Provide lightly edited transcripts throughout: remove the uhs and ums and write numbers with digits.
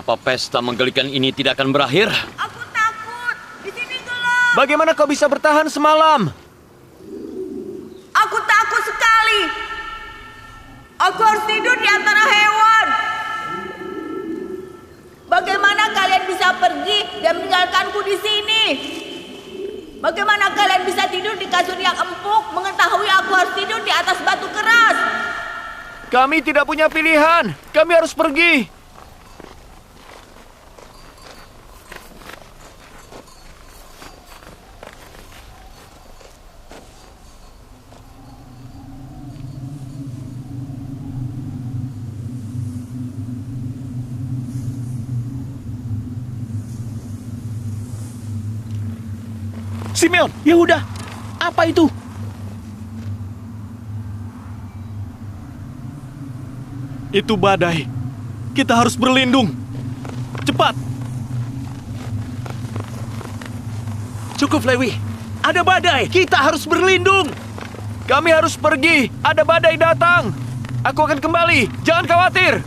Apa pesta menggelikan ini tidak akan berakhir? Aku takut. Di sini gelap. Bagaimana kau bisa bertahan semalam? Aku takut sekali. Aku harus tidur di antara hewan. Bagaimana kalian bisa pergi dan meninggalkanku di sini? Bagaimana kalian bisa tidur di kasur yang empuk, mengetahui aku harus tidur di atas batu keras? Kami tidak punya pilihan. Kami harus pergi. Simeon, Yehuda, apa itu? Itu badai. Kita harus berlindung. Cepat. Cukup, Lewi. Ada badai. Kita harus berlindung. Kami harus pergi. Ada badai datang. Aku akan kembali. Jangan khawatir.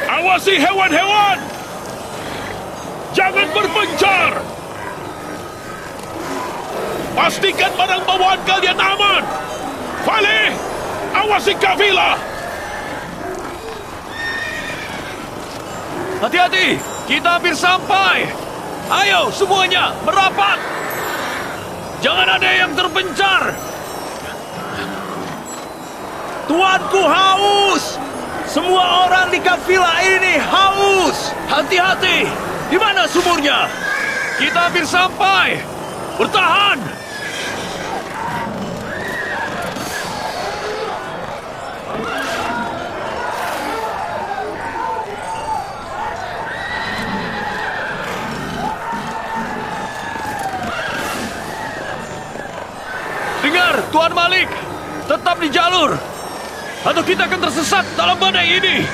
Awasi hewan-hewan! Jangan berpencar! Pastikan barang bawaan kalian aman! Fali, awasi kafilah! Hati-hati, kita hampir sampai. Ayo semuanya, merapat. Jangan ada yang terpencar. Tuanku haus. Semua orang di kafilah ini haus. Hati-hati. Di mana sumurnya? Kita hampir sampai. Bertahan. Dengar, Tuan Malik. Tetap di jalur. Atau kita akan tersesat dalam badai ini.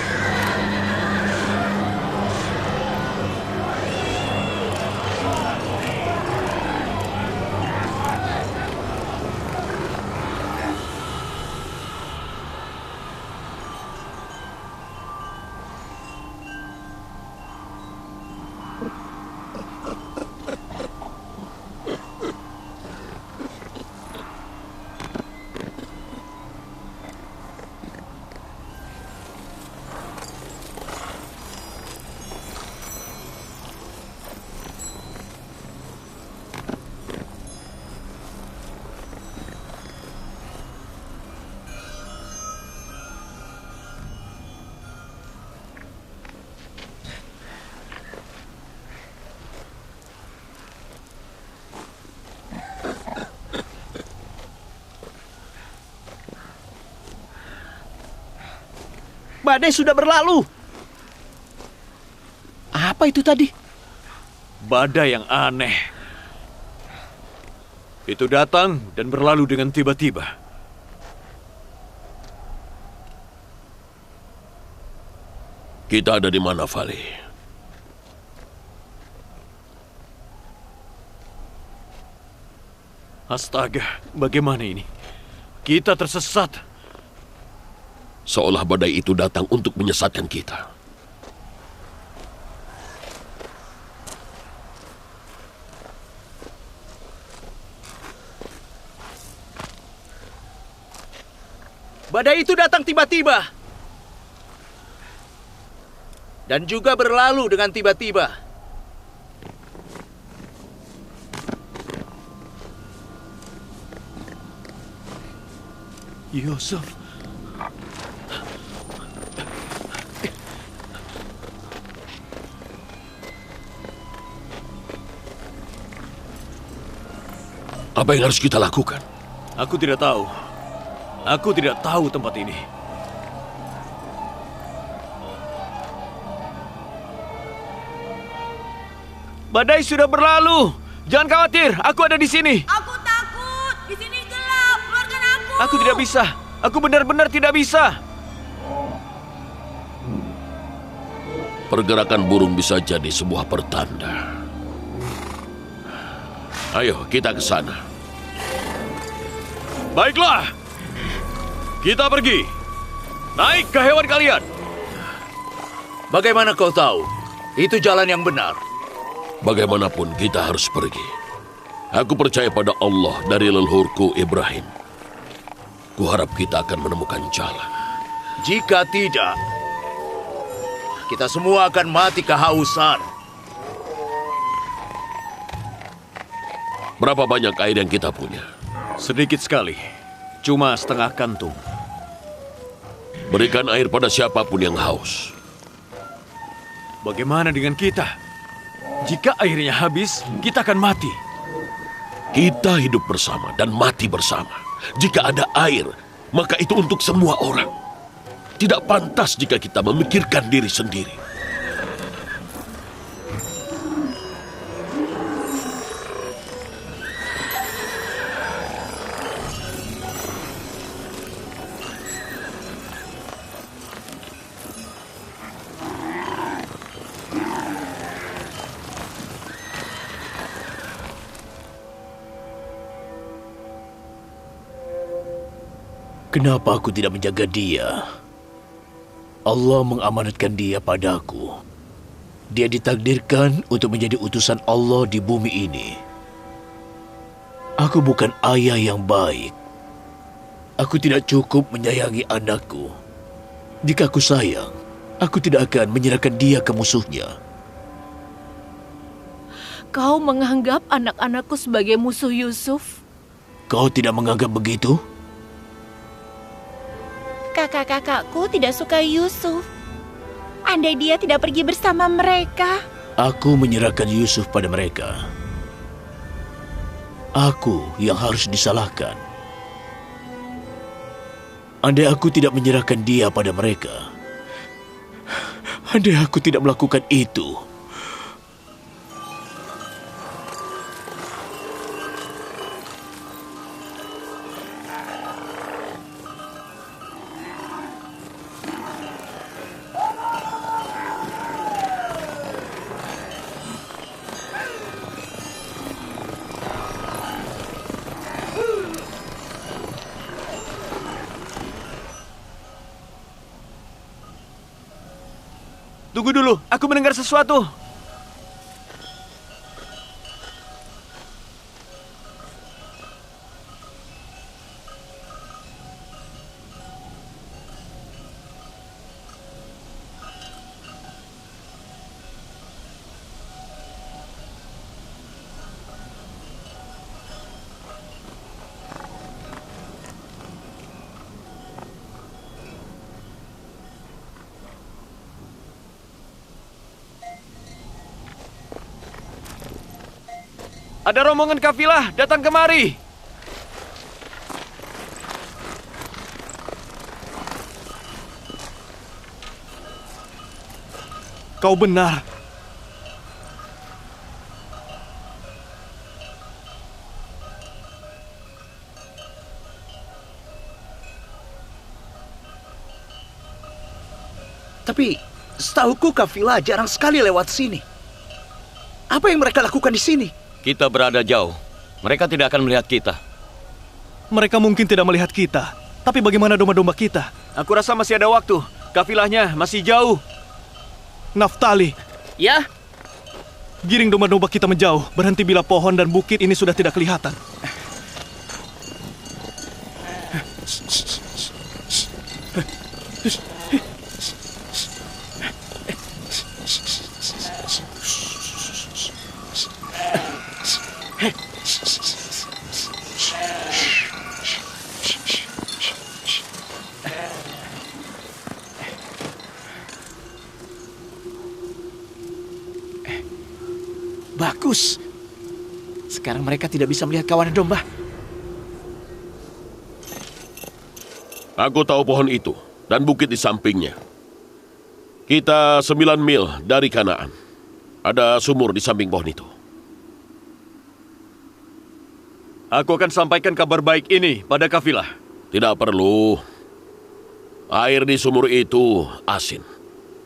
Badai sudah berlalu. Apa itu tadi? Badai yang aneh. Itu datang dan berlalu dengan tiba-tiba. Kita ada di mana, Fali? Astaga, bagaimana ini? Kita tersesat. Seolah badai itu datang untuk menyesatkan kita. Badai itu datang tiba-tiba. Dan juga berlalu dengan tiba-tiba. Yusuf. Apa yang harus kita lakukan? Aku tidak tahu. Aku tidak tahu tempat ini. Badai sudah berlalu. Jangan khawatir, aku ada di sini. Aku takut. Di sini gelap. Keluarkan aku. Aku tidak bisa. Aku benar-benar tidak bisa. Pergerakan burung bisa jadi sebuah pertanda. Ayo, kita ke sana. Baiklah. Kita pergi. Naik ke hewan kalian. Bagaimana kau tahu? Itu jalan yang benar. Bagaimanapun kita harus pergi. Aku percaya pada Allah dari leluhurku Ibrahim. Kuharap kita akan menemukan jalan. Jika tidak, kita semua akan mati kehausan. Berapa banyak air yang kita punya? Sedikit sekali. Cuma setengah kantung. Berikan air pada siapapun yang haus. Bagaimana dengan kita? Jika airnya habis, kita akan mati. Kita hidup bersama dan mati bersama. Jika ada air, maka itu untuk semua orang. Tidak pantas jika kita memikirkan diri sendiri. Kenapa aku tidak menjaga dia? Allah mengamanatkan dia padaku. Dia ditakdirkan untuk menjadi utusan Allah di bumi ini. Aku bukan ayah yang baik. Aku tidak cukup menyayangi anakku. Jika aku sayang, aku tidak akan menyerahkan dia ke musuhnya. Kau menganggap anak-anakku sebagai musuh Yusuf? Kau tidak menganggap begitu? Kakak-kakakku tidak suka Yusuf. Andai dia tidak pergi bersama mereka. Aku menyerahkan Yusuf pada mereka. Aku yang harus disalahkan. Andai aku tidak menyerahkan dia pada mereka. Andai aku tidak melakukan itu. Tunggu dulu, aku mendengar sesuatu. Ada rombongan kafilah datang kemari. Kau benar. Tapi setahuku kafilah jarang sekali lewat sini. Apa yang mereka lakukan di sini? Kita berada jauh. Mereka tidak akan melihat kita. Mereka mungkin tidak melihat kita. Tapi bagaimana domba-domba kita? Aku rasa masih ada waktu. Kafilahnya masih jauh. Naftali, Ya, giring domba-domba kita menjauh. Berhenti bila pohon dan bukit ini sudah tidak kelihatan. bagus. Sekarang mereka tidak bisa melihat kawanan domba. Aku tahu pohon itu dan bukit di sampingnya. Kita 9 mil dari Kanaan. Ada sumur di samping pohon itu. Aku akan sampaikan kabar baik ini pada kafilah. Tidak perlu. Air di sumur itu asin.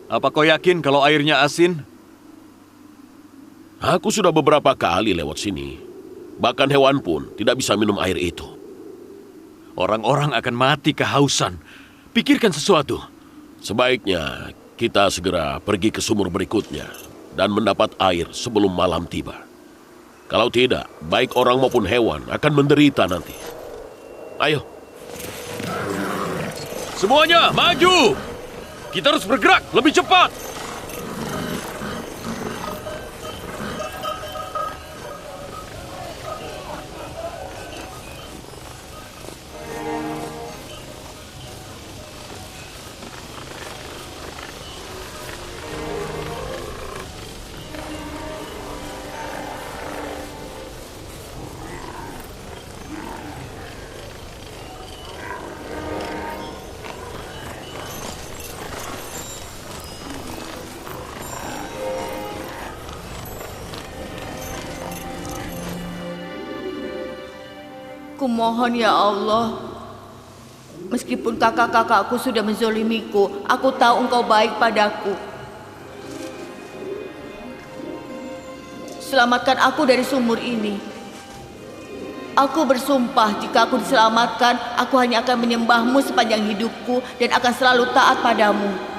Apa kau yakin kalau airnya asin? Aku sudah beberapa kali lewat sini. Bahkan hewan pun tidak bisa minum air itu. Orang-orang akan mati kehausan. Pikirkan sesuatu. Sebaiknya kita segera pergi ke sumur berikutnya dan mendapat air sebelum malam tiba. Kalau tidak, baik orang maupun hewan akan menderita nanti. Ayo. Semuanya, maju! Kita harus bergerak lebih cepat! Kumohon ya Allah, meskipun kakak-kakakku sudah menzolimiku, aku tahu Engkau baik padaku. Selamatkan aku dari sumur ini. Aku bersumpah jika aku diselamatkan, aku hanya akan menyembahmu sepanjang hidupku dan akan selalu taat padamu.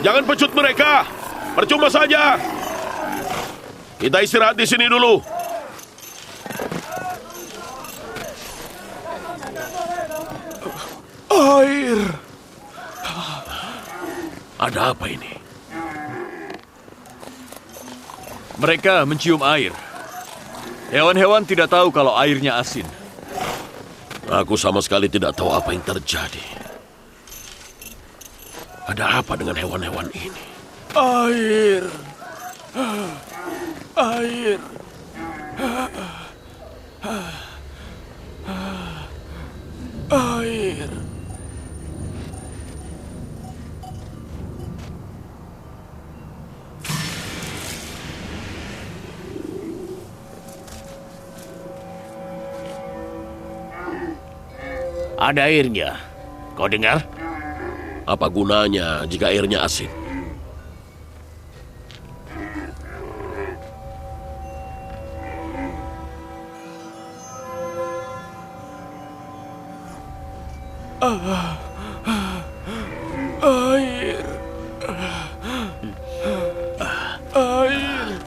Jangan pecut mereka. Percuma saja. Kita istirahat di sini dulu. Air. Ada apa ini? Mereka mencium air. Hewan-hewan tidak tahu kalau airnya asin. Aku sama sekali tidak tahu apa yang terjadi. Ada apa dengan hewan-hewan ini? Air. Air. Air. Ada airnya. Kau dengar? Apa gunanya jika airnya asin? Air. Air.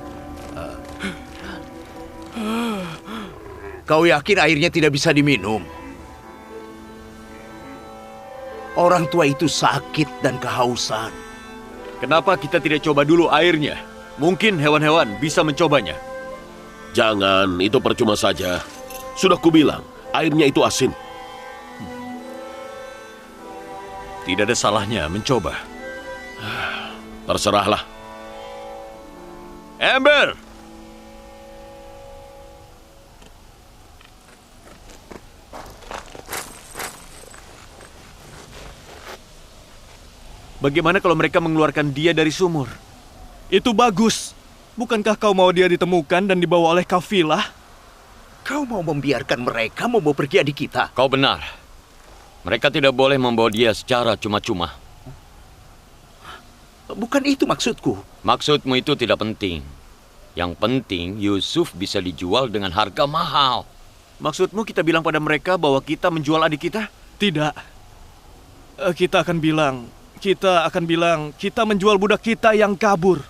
Kau yakin airnya tidak bisa diminum? Orang tua itu sakit dan kehausan. Kenapa kita tidak coba dulu airnya? Mungkin hewan-hewan bisa mencobanya. Jangan, itu percuma saja. Sudah kubilang, airnya itu asin. Tidak ada salahnya mencoba. Terserahlah. Amber! Bagaimana kalau mereka mengeluarkan dia dari sumur? Itu bagus. Bukankah kau mau dia ditemukan dan dibawa oleh kafilah? Kau mau membiarkan mereka membawa pergi adik kita? Kau benar. Mereka tidak boleh membawa dia secara cuma-cuma. Bukan itu maksudku. Maksudmu itu tidak penting. Yang penting Yusuf bisa dijual dengan harga mahal. Maksudmu kita bilang pada mereka bahwa kita menjual adik kita? Tidak. Kita akan bilang kita menjual budak kita yang kabur.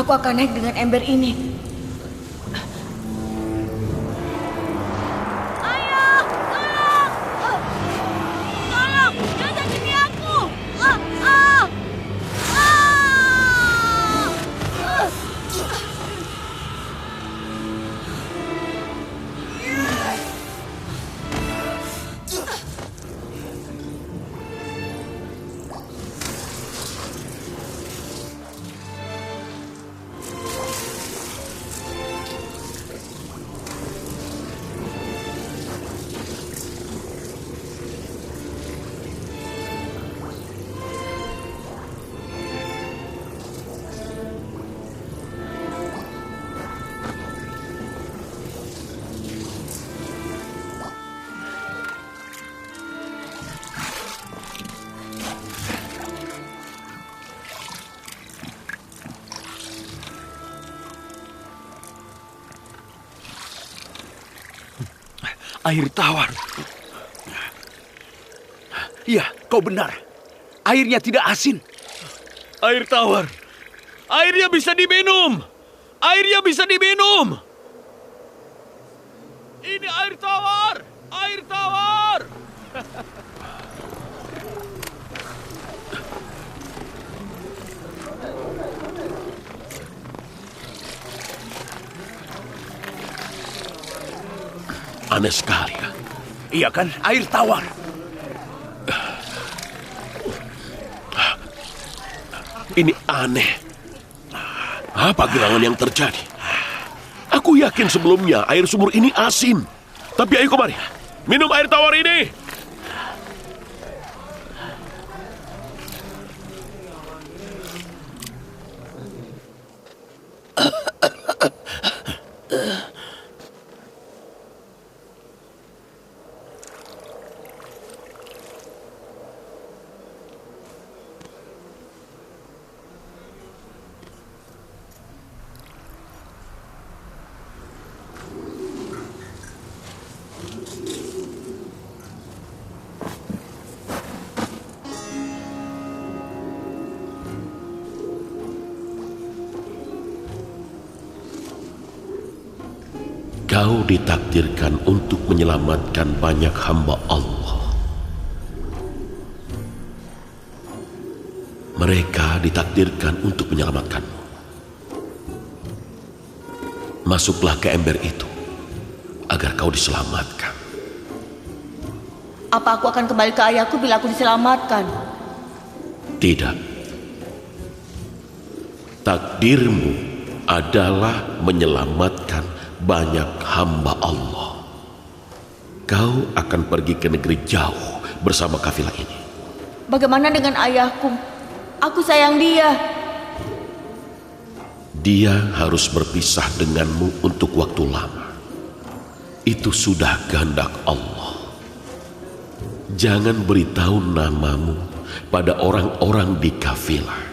Aku akan naik dengan ember ini. Ayah, tolong! Tolong, jangan sakiti aku! Air tawar. Iya, kau benar. Airnya tidak asin. Air tawar. Airnya bisa diminum. Airnya bisa diminum. Ini air tawar. Air tawar. Aneh sekali ya. Iya kan, air tawar. Ini aneh. Apa gerangan yang terjadi? Aku yakin sebelumnya air sumur ini asin. Tapi ayo kemari, minum air tawar ini. Kau ditakdirkan untuk menyelamatkan banyak hamba Allah. Mereka ditakdirkan untuk menyelamatkanmu. Masuklah ke ember itu agar kau diselamatkan. Apa aku akan kembali ke ayahku bila aku diselamatkan? Tidak. Takdirmu adalah menyelamatkan banyak hamba Allah. Kau akan pergi ke negeri jauh bersama kafilah ini. Bagaimana dengan ayahku? Aku sayang dia. Dia harus berpisah denganmu untuk waktu lama. Itu sudah kehendak Allah. Jangan beritahu namamu pada orang-orang di kafilah.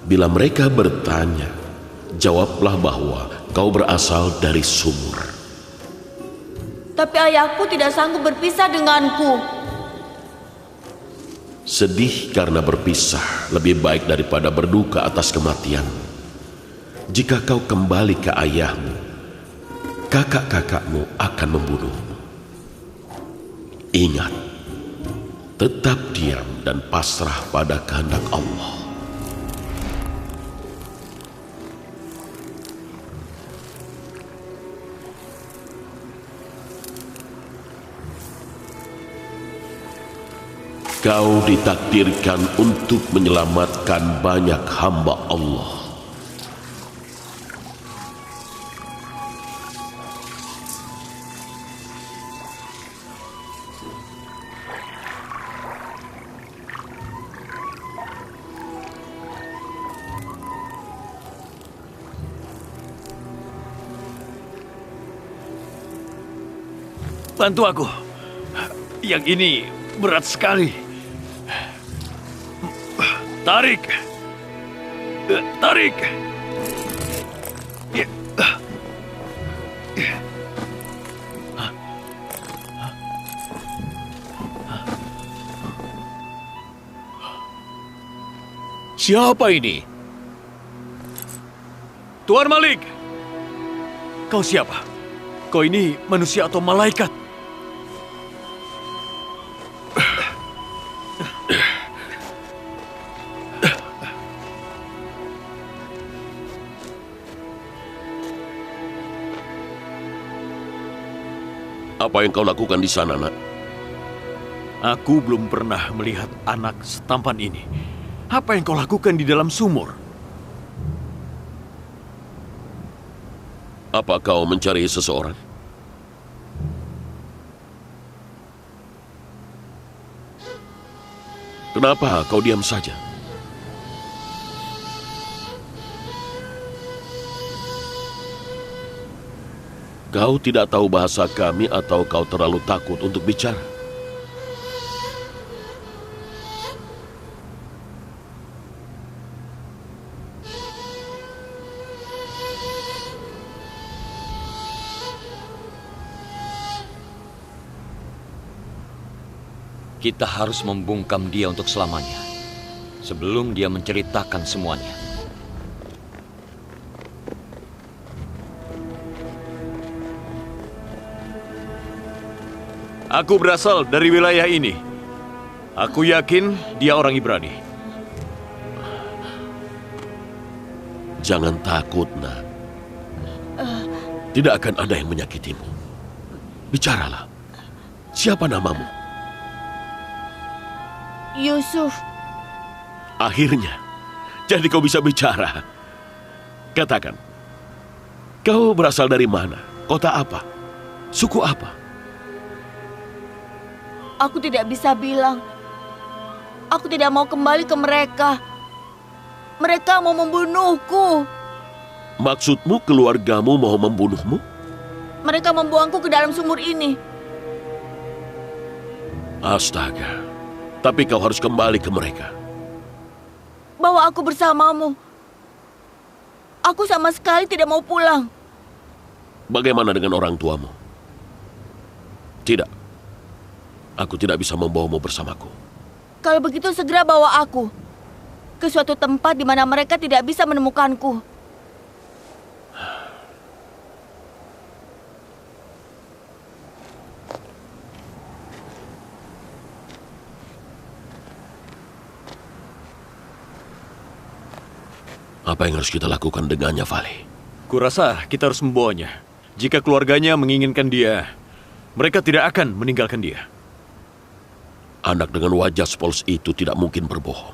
Bila mereka bertanya, Jawablah bahwa kau berasal dari sumur. Tapi ayahku tidak sanggup berpisah denganku. Sedih karena berpisah lebih baik daripada berduka atas kematian. Jika kau kembali ke ayahmu, kakak-kakakmu akan membunuhmu. Ingat, tetap diam dan pasrah pada kehendak Allah. Kau ditakdirkan untuk menyelamatkan banyak hamba Allah. Bantu aku. Yang ini berat sekali. Tarik. Tarik. Siapa ini? Tuan Malik. Kau siapa? Kau ini manusia atau malaikat? Apa yang kau lakukan di sana, nak? Aku belum pernah melihat anak setampan ini. Apa yang kau lakukan di dalam sumur? Apa kau mencari seseorang? Kenapa kau diam saja? Kau tidak tahu bahasa kami atau kau terlalu takut untuk bicara? Kita harus membungkam dia untuk selamanya. Sebelum dia menceritakan semuanya. Aku berasal dari wilayah ini. Aku yakin dia orang Ibrani. Jangan takut, nak. Tidak akan ada yang menyakitimu. Bicaralah. Siapa namamu? Yusuf. Akhirnya, jadi kau bisa bicara. Katakan, kau berasal dari mana? Kota apa? Suku apa? Aku tidak bisa bilang. Aku tidak mau kembali ke mereka. Mereka mau membunuhku. Maksudmu keluargamu mau membunuhmu? Mereka membuangku ke dalam sumur ini. Astaga. Tapi kau harus kembali ke mereka. Bawa aku bersamamu. Aku sama sekali tidak mau pulang. Bagaimana dengan orang tuamu? Tidak. Aku tidak bisa membawamu bersamaku. Kalau begitu segera bawa aku ke suatu tempat di mana mereka tidak bisa menemukanku. Apa yang harus kita lakukan dengannya, Vali? Kurasa kita harus membawanya. Jika keluarganya menginginkan dia, mereka tidak akan meninggalkan dia. Anak dengan wajah sepolos itu tidak mungkin berbohong.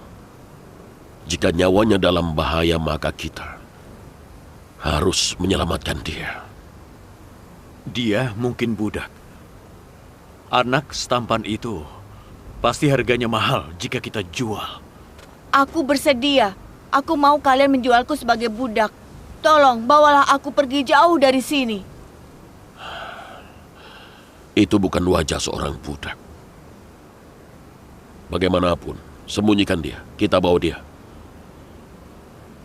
Jika nyawanya dalam bahaya, maka kita harus menyelamatkan dia. Dia mungkin budak. Anak setampan itu pasti harganya mahal jika kita jual. Aku bersedia. Aku mau kalian menjualku sebagai budak. Tolong bawalah aku pergi jauh dari sini. Itu bukan wajah seorang budak. Bagaimanapun, sembunyikan dia. Kita bawa dia.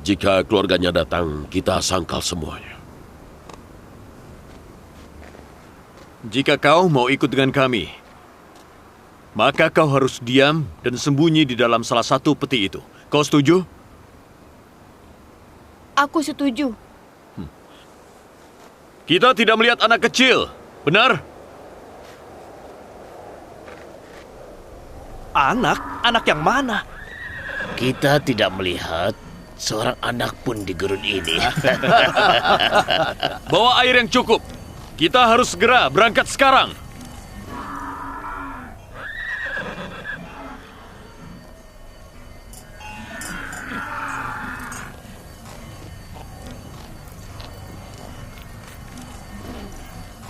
Jika keluarganya datang, kita sangkal semuanya. Jika kau mau ikut dengan kami, maka kau harus diam dan sembunyi di dalam salah satu peti itu. Kau setuju? Aku setuju. Kita tidak melihat anak kecil, benar? Anak? Anak yang mana? Kita tidak melihat seorang anak pun di gurun ini. Bawa air yang cukup. Kita harus segera berangkat sekarang.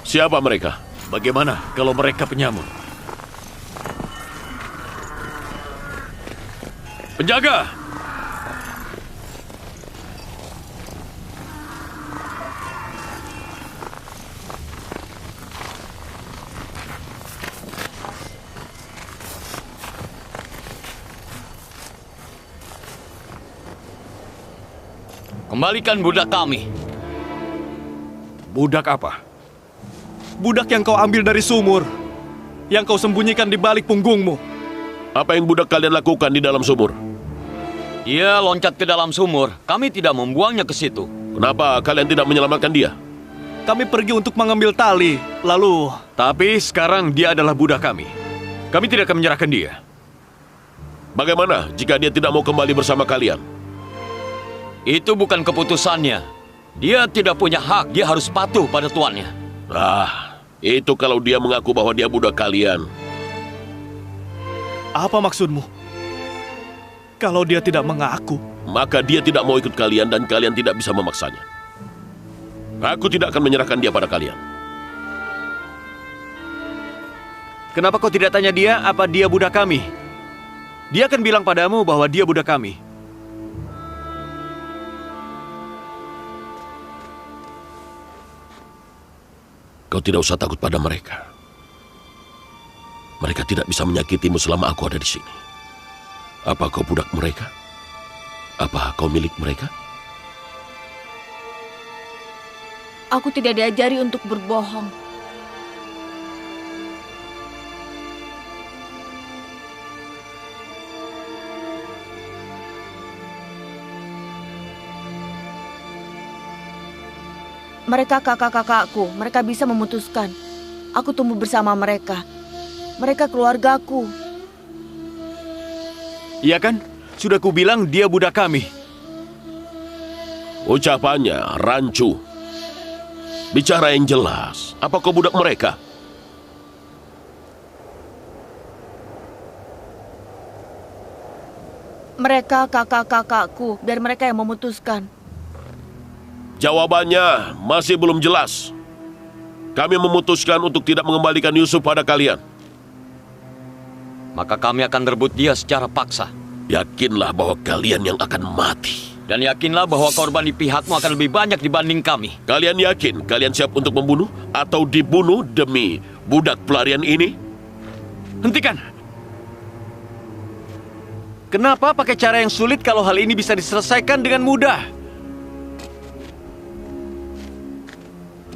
Siapa mereka? Bagaimana kalau mereka penyamun? Penjaga! Kembalikan budak kami. Budak apa? Budak yang kau ambil dari sumur. Yang kau sembunyikan di balik punggungmu. Apa yang budak kalian lakukan di dalam sumur? Dia loncat ke dalam sumur. Kami tidak membuangnya ke situ. Kenapa kalian tidak menyelamatkan dia? Kami pergi untuk mengambil tali, lalu... Tapi sekarang dia adalah budak kami. Kami tidak akan menyerahkan dia. Bagaimana jika dia tidak mau kembali bersama kalian? Itu bukan keputusannya. Dia tidak punya hak, dia harus patuh pada tuannya. Itu kalau dia mengaku bahwa dia budak kalian. Apa maksudmu? Kalau dia tidak mengaku, Maka dia tidak mau ikut kalian dan kalian tidak bisa memaksanya. Aku tidak akan menyerahkan dia pada kalian. kenapa kau tidak tanya dia apa dia budak kami? Dia akan bilang padamu bahwa dia budak kami. Kau tidak usah takut pada mereka. Mereka tidak bisa menyakitimu selama aku ada di sini. Apa kau budak mereka? Apa kau milik mereka? Aku tidak diajari untuk berbohong. Mereka kakak-kakakku, mereka bisa memutuskan. Aku tumbuh bersama mereka. Mereka keluargaku. Iya kan? Sudah kubilang dia budak kami. Ucapannya rancu. Bicara yang jelas. Apa kau budak mereka? Mereka kakak-kakakku dan mereka yang memutuskan. Jawabannya masih belum jelas. Kami memutuskan untuk tidak mengembalikan Yusuf pada kalian. Maka kami akan rebut dia secara paksa. Yakinlah bahwa kalian yang akan mati. Dan yakinlah bahwa korban di pihakmu akan lebih banyak dibanding kami. Kalian yakin kalian siap untuk membunuh atau dibunuh demi budak pelarian ini? Hentikan! Kenapa pakai cara yang sulit kalau hal ini bisa diselesaikan dengan mudah?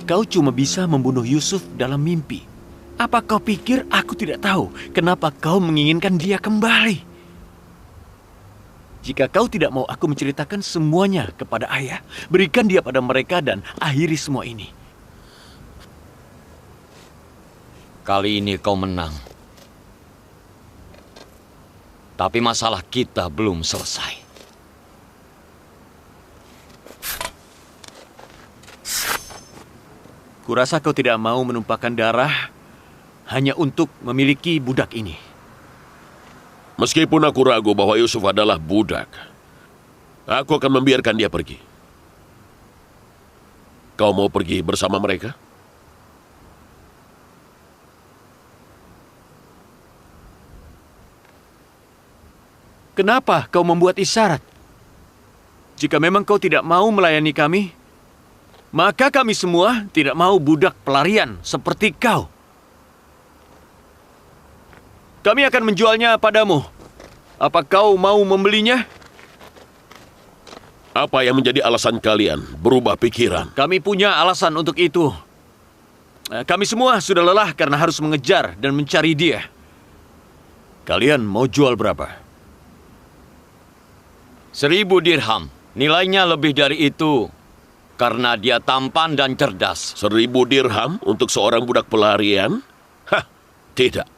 Kau cuma bisa membunuh Yusuf dalam mimpi. Apa kau pikir aku tidak tahu kenapa kau menginginkan dia kembali? Jika kau tidak mau aku menceritakan semuanya kepada ayah, berikan dia pada mereka dan akhiri semua ini. Kali ini kau menang. Tapi masalah kita belum selesai. Kurasa kau tidak mau menumpahkan darah hanya untuk memiliki budak ini. Meskipun aku ragu bahwa Yusuf adalah budak, aku akan membiarkan dia pergi. Kau mau pergi bersama mereka? Kenapa kau membuat isyarat? Jika memang kau tidak mau melayani kami, maka kami semua tidak mau budak pelarian seperti kau. Kami akan menjualnya padamu. Apa kau mau membelinya? Apa yang menjadi alasan kalian berubah pikiran? Kami punya alasan untuk itu. Kami semua sudah lelah karena harus mengejar dan mencari dia. Kalian mau jual berapa? 1000 dirham. Nilainya lebih dari itu. Karena dia tampan dan cerdas. 1000 dirham untuk seorang budak pelarian? Hah, tidak.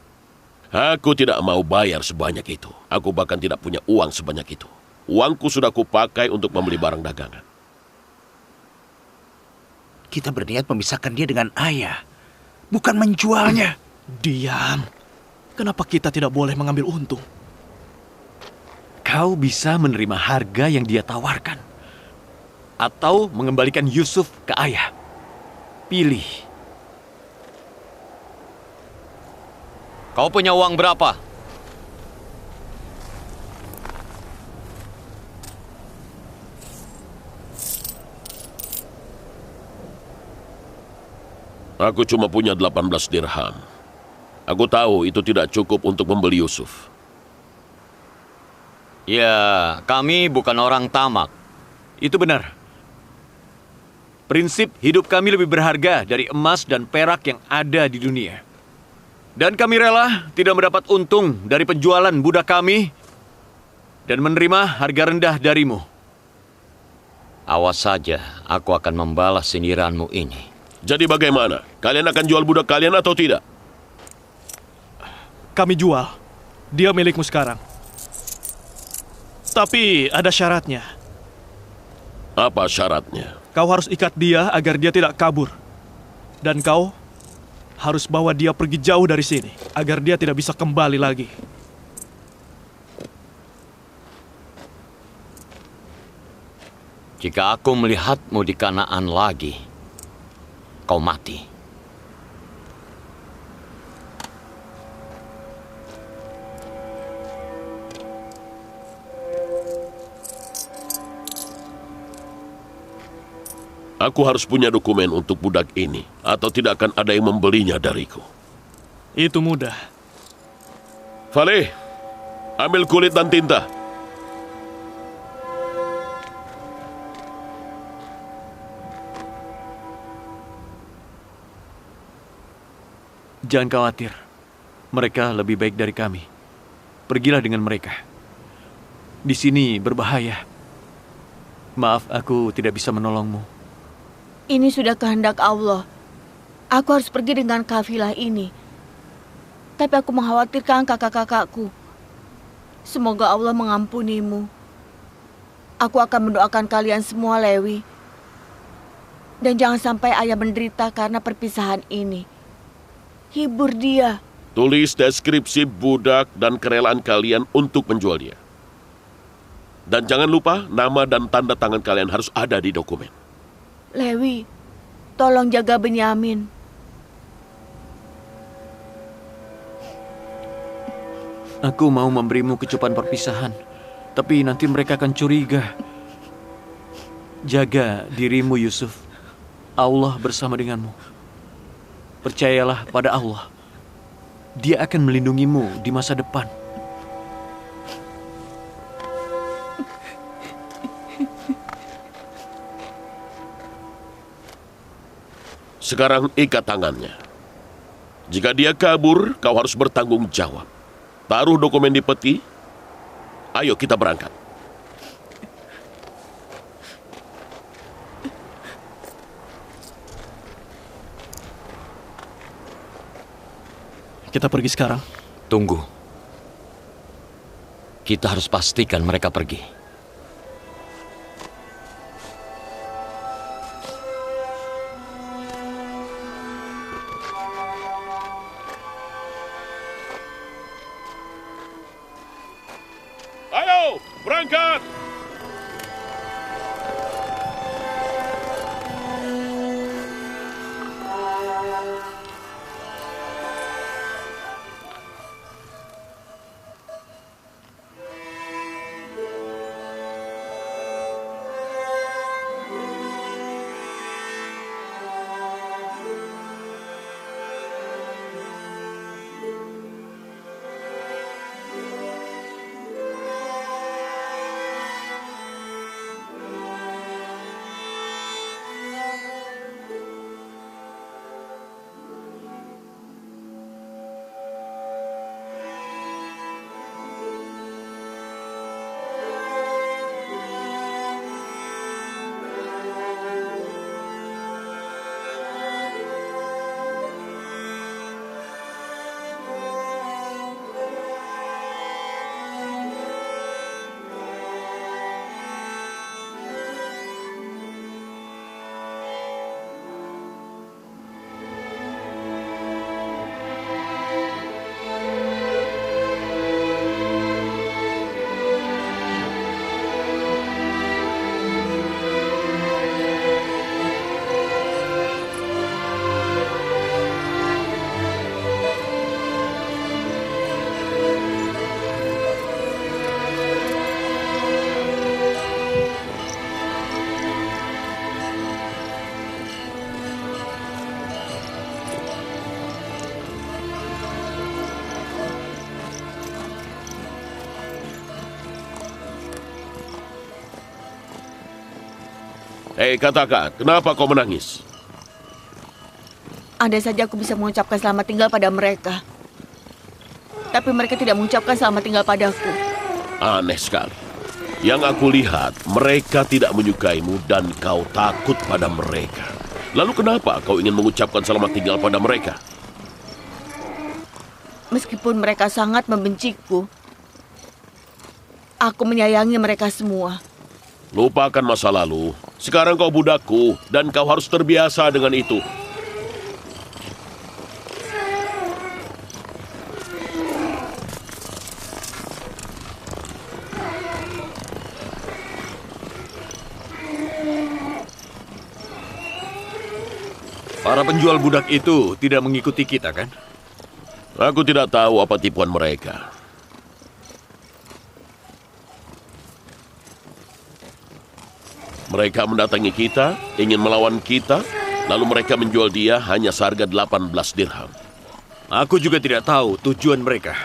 Aku tidak mau bayar sebanyak itu. Aku bahkan tidak punya uang sebanyak itu. Uangku sudah kupakai untuk membeli barang dagangan. Kita berniat memisahkan dia dengan ayah, bukan menjualnya. Diam. Kenapa kita tidak boleh mengambil untung? Kau bisa menerima harga yang dia tawarkan. Atau mengembalikan Yusuf ke ayah. Pilih. Kau punya uang berapa? Aku cuma punya 18 dirham. Aku tahu itu tidak cukup untuk membeli Yusuf. Ya, kami bukan orang tamak. Itu benar. Prinsip hidup kami lebih berharga dari emas dan perak yang ada di dunia. Dan kami rela tidak mendapat untung dari penjualan budak kami dan menerima harga rendah darimu. Awas saja, aku akan membalas sindiranmu ini. Jadi bagaimana? Kalian akan jual budak kalian atau tidak? Kami jual. Dia milikmu sekarang. Tapi ada syaratnya. Apa syaratnya? Kau harus ikat dia agar dia tidak kabur. Dan kau harus bawa dia pergi jauh dari sini agar dia tidak bisa kembali lagi. Jika aku melihatmu di Kanaan lagi, kau mati. Aku harus punya dokumen untuk budak ini, atau tidak akan ada yang membelinya dariku. Itu mudah. Faleh, ambil kulit dan tinta. Jangan khawatir. Mereka lebih baik dari kami. Pergilah dengan mereka. Di sini berbahaya. Maaf, aku tidak bisa menolongmu. Ini sudah kehendak Allah. Aku harus pergi dengan kafilah ini. Tapi aku mengkhawatirkan kakak-kakakku. Semoga Allah mengampunimu. Aku akan mendoakan kalian semua, Lewi. Dan jangan sampai ayah menderita karena perpisahan ini. Hibur dia. Tulis deskripsi budak dan kerelaan kalian untuk menjual dia. Dan jangan lupa, nama dan tanda tangan kalian harus ada di dokumen. Lewi, tolong jaga Benyamin. Aku mau memberimu kecupan perpisahan, tapi nanti mereka akan curiga. Jaga dirimu, Yusuf. Allah bersama denganmu. Percayalah pada Allah. Dia akan melindungimu di masa depan. Sekarang ikat tangannya. Jika dia kabur, kau harus bertanggung jawab. Taruh dokumen di peti. Ayo kita berangkat. Kita pergi sekarang. Tunggu. Kita harus pastikan mereka pergi. Ayo, berangkat! Hei, katakan, kenapa kau menangis? Andai saja aku bisa mengucapkan selamat tinggal pada mereka. Tapi mereka tidak mengucapkan selamat tinggal padaku. Aneh sekali. Yang aku lihat, mereka tidak menyukaimu dan kau takut pada mereka. Lalu kenapa kau ingin mengucapkan selamat tinggal pada mereka? Meskipun mereka sangat membenciku, aku menyayangi mereka semua. Lupakan masa lalu. Sekarang kau budakku dan kau harus terbiasa dengan itu. Para penjual budak itu tidak mengikuti kita, kan? Aku tidak tahu apa tipuan mereka. Mereka mendatangi kita, ingin melawan kita, lalu mereka menjual dia hanya seharga 18 dirham. Aku juga tidak tahu tujuan mereka.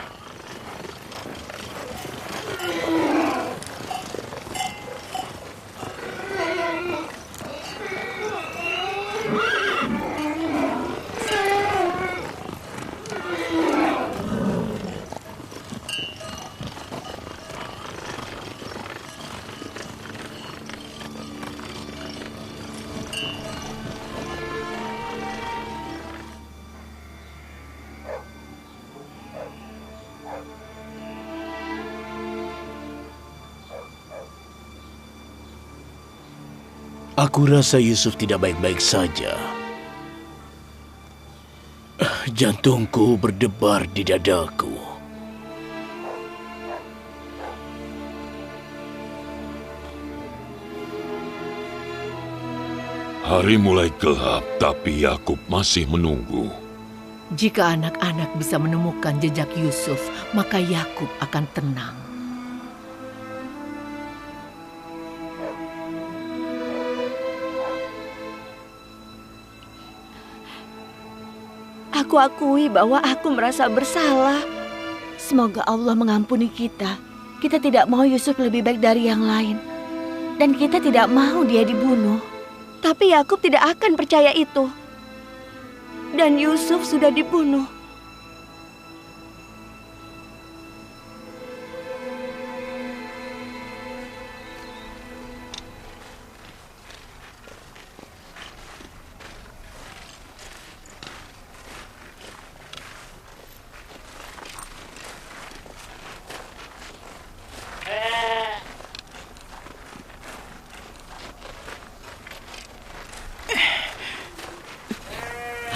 Aku rasa Yusuf tidak baik-baik saja. Jantungku berdebar di dadaku. Hari mulai gelap, tapi Yakub masih menunggu. Jika anak-anak bisa menemukan jejak Yusuf, maka Yakub akan tenang. Aku akui bahwa aku merasa bersalah. Semoga Allah mengampuni kita. Kita tidak mau Yusuf lebih baik dari yang lain. Dan kita tidak mau dia dibunuh. Tapi Yakub tidak akan percaya itu. Dan Yusuf sudah dibunuh.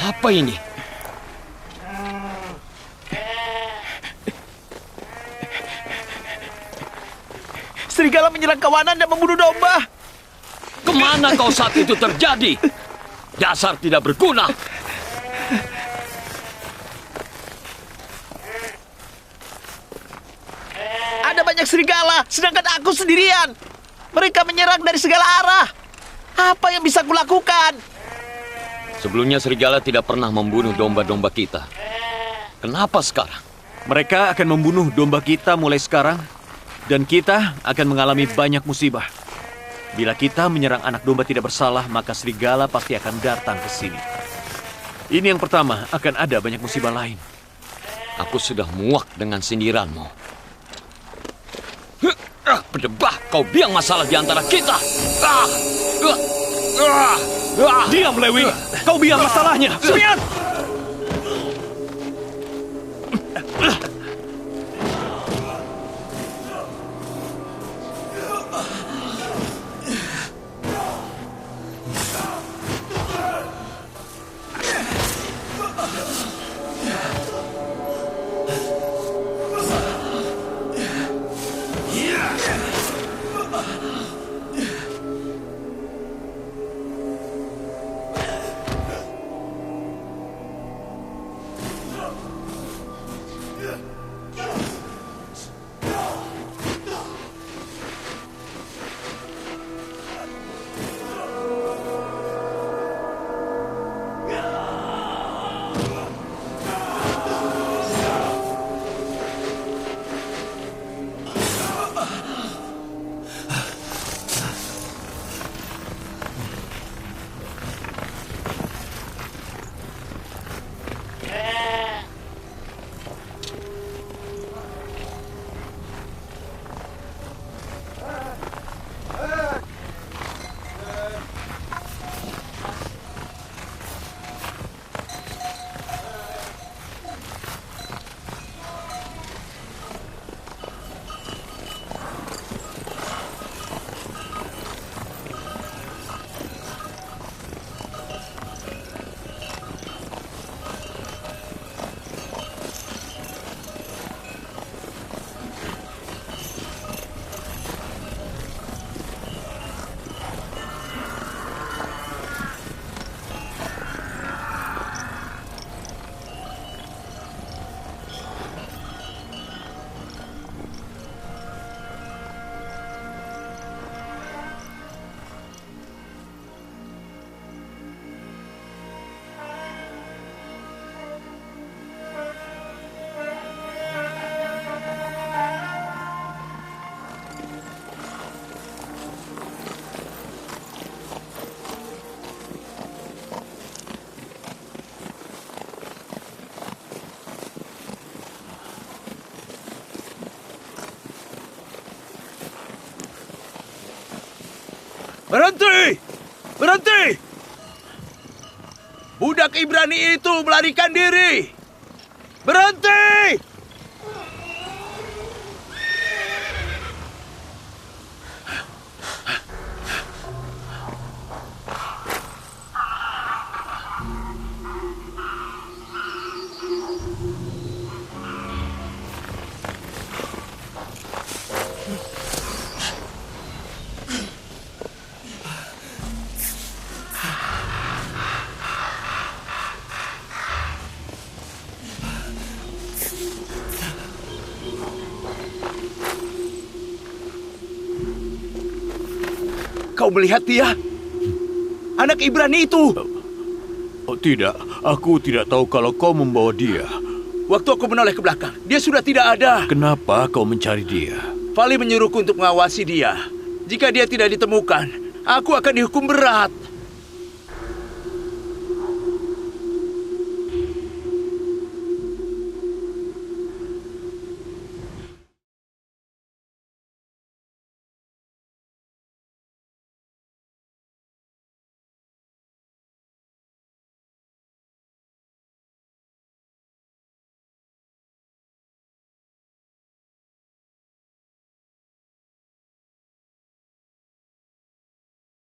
Apa ini? Serigala menyerang kawanan dan membunuh domba. Kemana kau saat itu terjadi? Dasar tidak berguna. Ada banyak serigala, sedangkan aku sendirian. Mereka menyerang dari segala arah. Apa yang bisa kulakukan? Sebelumnya serigala tidak pernah membunuh domba-domba kita. Kenapa sekarang? Mereka akan membunuh domba kita mulai sekarang, dan kita akan mengalami banyak musibah. Bila kita menyerang anak domba tidak bersalah, maka serigala pasti akan datang ke sini. Ini yang pertama, akan ada banyak musibah lain. Aku sudah muak dengan sindiranmu. Berdebah, kau biang masalah di antara kita. Diam, Lewi! Kau biang masalahnya! Sufyan! Berhenti! Berhenti! Budak Ibrani itu melarikan diri! Berhenti! Kau melihat dia? Anak Ibrani itu. Oh, tidak, aku tidak tahu kalau kau membawa dia. Waktu aku menoleh ke belakang, dia sudah tidak ada. Kenapa kau mencari dia? Vali menyuruhku untuk mengawasi dia. Jika dia tidak ditemukan, aku akan dihukum berat.